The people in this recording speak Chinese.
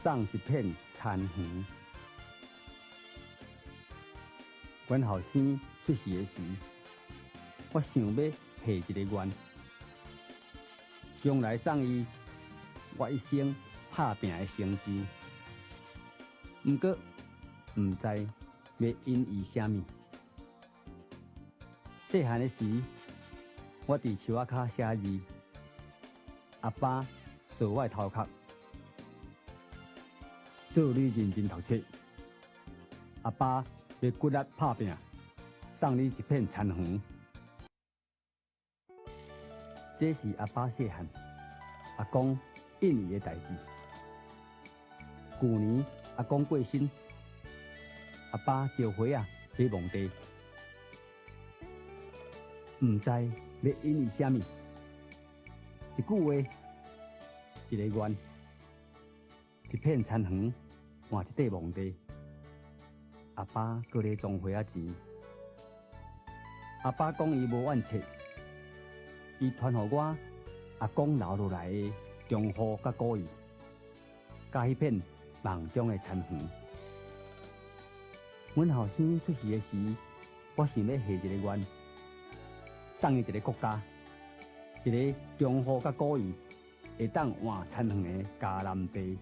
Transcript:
送一片田园。阮后生出世的时，我想要下一个愿，将来送伊我一生打拼的成就。毋过，毋知要因伊啥物。细汉的时，我伫树仔骹写字，阿爸扫我的头壳，做你认真读册。阿爸要骨力打拼，送你一片田园。这是阿爸细汉阿公印伊的代志。旧年阿公过身，阿爸招花啊去墓地，毋知要因伊啥物。一句话，一个愿，一片田园，换一块墓地。阿爸搁咧种花仔钱。阿爸讲伊无怨切，伊传互我阿公留落来的忠厚甲故意，甲迄片梦中的田园。阮后生出世的时，我想要下一个愿，送伊一个国家，一个忠厚甲故意，会当换田园的嘉南地。